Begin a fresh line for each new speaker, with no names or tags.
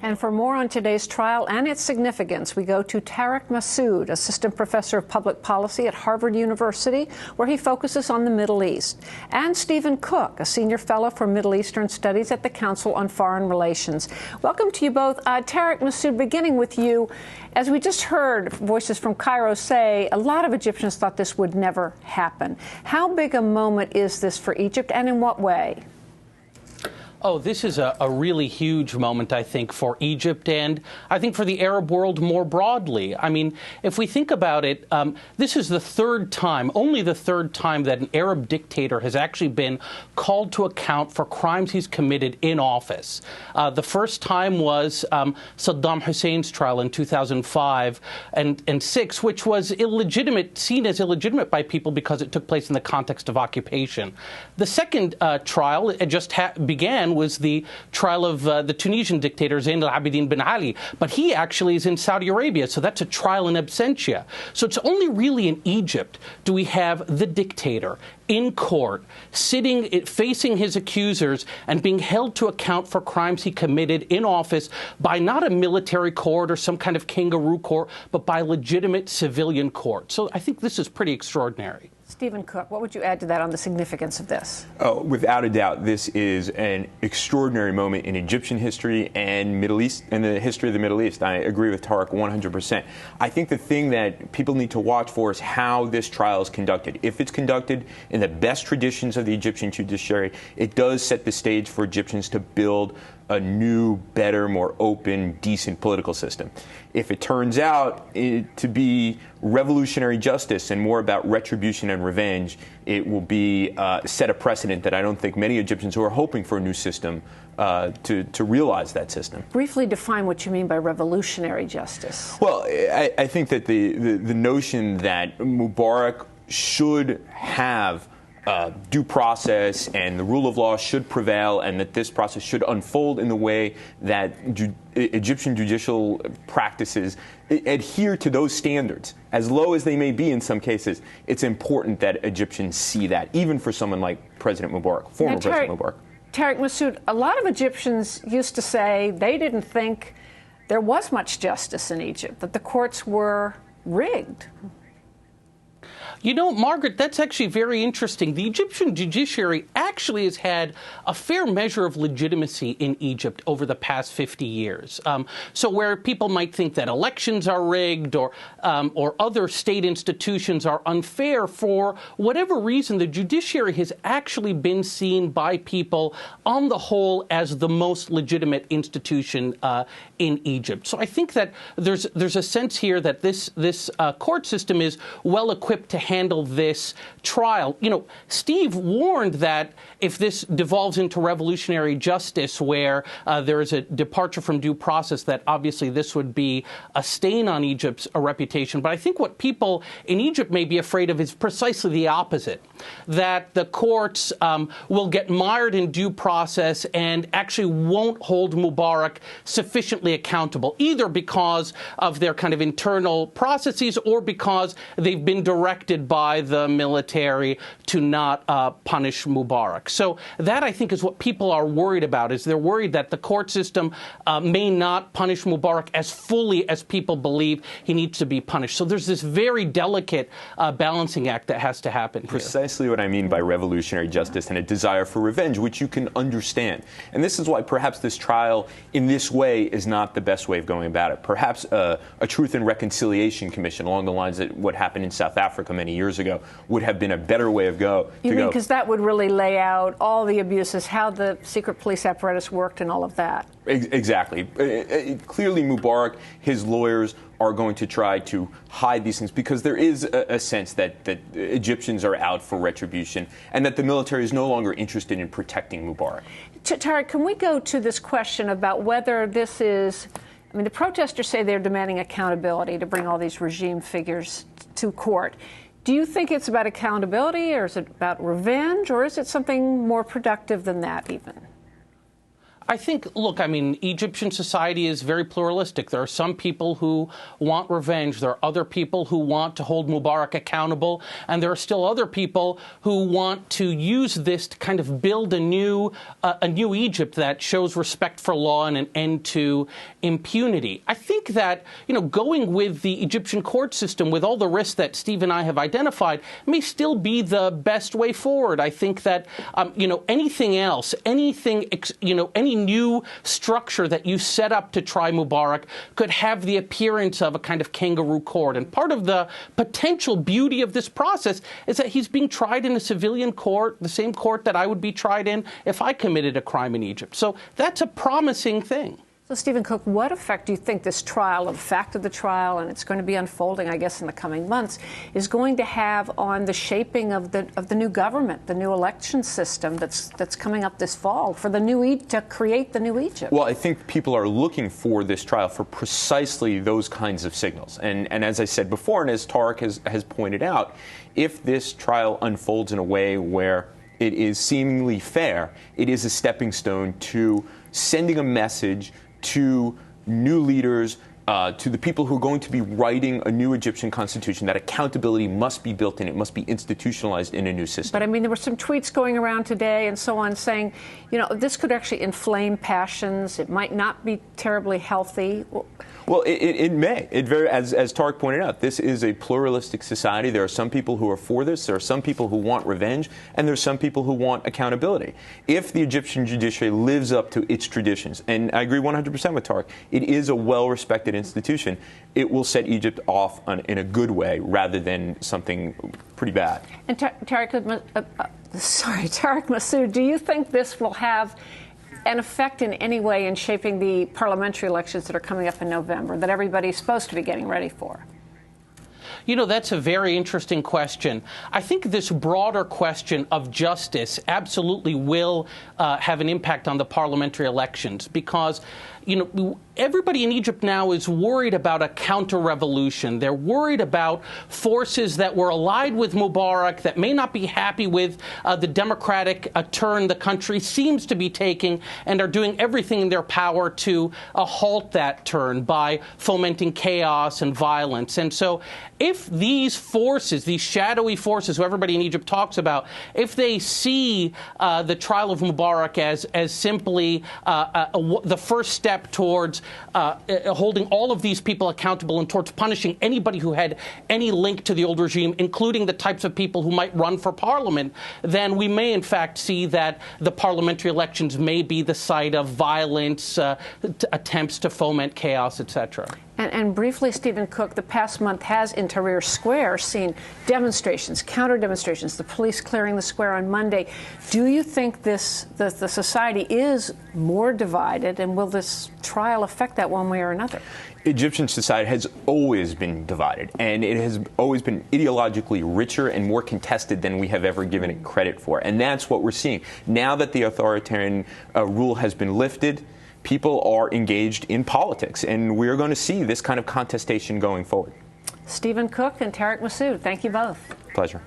And for more on today's trial and its significance, we go to Tarek Masoud, assistant professor of public policy at Harvard University, where he focuses on the Middle East, and Stephen Cook, a senior fellow for Middle Eastern Studies at the Council on Foreign Relations. Welcome to you both. Tarek Masoud, beginning with you. As we just heard voices from Cairo say, a lot of Egyptians thought this would never happen. How big a moment is this for Egypt, and in what way?
Oh, this is a really huge moment, I think, for Egypt and I think for the Arab world more broadly. I mean, if we think about it, this is the third time, only the third time that an Arab dictator has actually been called to account for crimes he's committed in office. The first time was Saddam Hussein's trial in 2005 and 6, which was illegitimate, seen as illegitimate by people because it took place in the context of occupation. The second trial, it just began, was the trial of the Tunisian dictator Zain al-Abidine Ben Ali, but he actually is in Saudi Arabia, so that's a trial in absentia. So it's only really in Egypt do we have the dictator in court, sitting, facing his accusers and being held to account for crimes he committed in office by not a military court or some kind of kangaroo court, but by a legitimate civilian court. So I think this is pretty extraordinary.
Stephen Cook, what would you add to that on the significance of this?
Oh, without a doubt, this is an extraordinary moment in Egyptian history and Middle East and the history of the Middle East. I agree with Tarek 100%. I think the thing that people need to watch for is how this trial is conducted. If it's conducted in the best traditions of the Egyptian judiciary, it does set the stage for Egyptians to build a new, better, more open, decent political system. If it turns out to be revolutionary justice and more about retribution and revenge, it will be set a precedent that I don't think many Egyptians who are hoping for a new system to realize that system.
Briefly define what you mean by revolutionary justice.
Well, I think that the notion that Mubarak should have due process and the rule of law should prevail, and that this process should unfold in the way that Egyptian judicial practices adhere to those standards, as low as they may be in some cases. It's important that Egyptians see that, even for someone like President Mubarak, former President Mubarak.
Tarek Masoud, a lot of Egyptians used to say they didn't think there was much justice in Egypt, that the courts were rigged.
You know, Margaret, that's actually very interesting. The Egyptian judiciary actually has had a fair measure of legitimacy in Egypt over the past 50 years. So where people might think that elections are rigged or other state institutions are unfair, for whatever reason, the judiciary has actually been seen by people on the whole as the most legitimate institution in Egypt. So I think that there's a sense here that this court system is well equipped to handle this trial. You know, Steve warned that if this devolves into revolutionary justice, where there is a departure from due process, that obviously this would be a stain on Egypt's reputation. But I think what people in Egypt may be afraid of is precisely the opposite, that the courts will get mired in due process and actually won't hold Mubarak sufficiently accountable, either because of their kind of internal processes or because they've been directed by the military to not punish Mubarak. So that, I think, is what people are worried about, is they're worried that the court system may not punish Mubarak as fully as people believe he needs to be punished. So there's this very delicate balancing act that has to happen here.
Precisely what I mean by revolutionary justice and a desire for revenge, which you can understand. And this is why perhaps this trial in this way is not the best way of going about it. Perhaps a Truth and Reconciliation Commission along the lines of what happened in South Africa many years ago would have been a better way of go.
You mean because that would really lay out all the abuses, how the secret police apparatus worked and all of that?
Exactly. Clearly, Mubarak, his lawyers are going to try to hide these things because there is a sense that Egyptians are out for retribution and that the military is no longer interested in protecting Mubarak.
Tarek, can we go to this question about whether this is, I mean, the protesters say they're demanding accountability to bring all these regime figures to court. Do you think it's about accountability, or is it about revenge, or is it something more productive than that even?
I think, look, I mean, Egyptian society is very pluralistic. There are some people who want revenge. There are other people who want to hold Mubarak accountable. And there are still other people who want to use this to kind of build a new Egypt that shows respect for law and an end to impunity. I think that, going with the Egyptian court system with all the risks that Steve and I have identified may still be the best way forward. I think that, anything else, any new structure that you set up to try Mubarak could have the appearance of a kind of kangaroo court. And part of the potential beauty of this process is that he's being tried in a civilian court, the same court that I would be tried in if I committed a crime in Egypt. So that's a promising thing.
So, Stephen Cook, what effect do you think this trial, the fact of the trial, and it's going to be unfolding, I guess, in the coming months, is going to have on the shaping of the new government, the new election system that's coming up this fall to create the new Egypt? Well,
I think people are looking for this trial for precisely those kinds of signals. And as I said before, and as Tariq has pointed out, if this trial unfolds in a way where it is seemingly fair, it is a stepping stone to sending a message to new leaders, to the people who are going to be writing a new Egyptian constitution, that accountability must be built in. It must be institutionalized in a new system.
But, I mean, there were some tweets going around today and so on saying, this could actually inflame passions. It might not be terribly healthy.
Well, it may. As Tariq pointed out, this is a pluralistic society. There are some people who are for this. There are some people who want revenge. And there are some people who want accountability. If the Egyptian judiciary lives up to its traditions, and I agree 100% with Tariq, it is a well-respected institution, it will set Egypt off in a good way rather than something pretty bad.
And Tariq Masoud, do you think this will have an effect in any way in shaping the parliamentary elections that are coming up in November that everybody's supposed to be getting ready for?
That's a very interesting question. I think this broader question of justice absolutely will have an impact on the parliamentary elections because, everybody in Egypt now is worried about a counter-revolution. They're worried about forces that were allied with Mubarak that may not be happy with the democratic turn the country seems to be taking and are doing everything in their power to halt that turn by fomenting chaos and violence. And so if these forces, these shadowy forces who everybody in Egypt talks about, if they see the trial of Mubarak as simply the first step towards holding all of these people accountable and towards punishing anybody who had any link to the old regime, including the types of people who might run for parliament, then we may in fact see that the parliamentary elections may be the site of violence, attempts to foment chaos, etc.
And briefly, Stephen Cook, the past month has in Tahrir Square seen demonstrations, counter-demonstrations, the police clearing the square on Monday. Do you think the society is more divided, and will this trial affect that one way or another?
Egyptian society has always been divided, and it has always been ideologically richer and more contested than we have ever given it credit for. And that's what we're seeing. Now that the authoritarian rule has been lifted, people are engaged in politics, and we're going to see this kind of contestation going forward.
Stephen Cook and Tariq Masoud, thank you both.
Pleasure.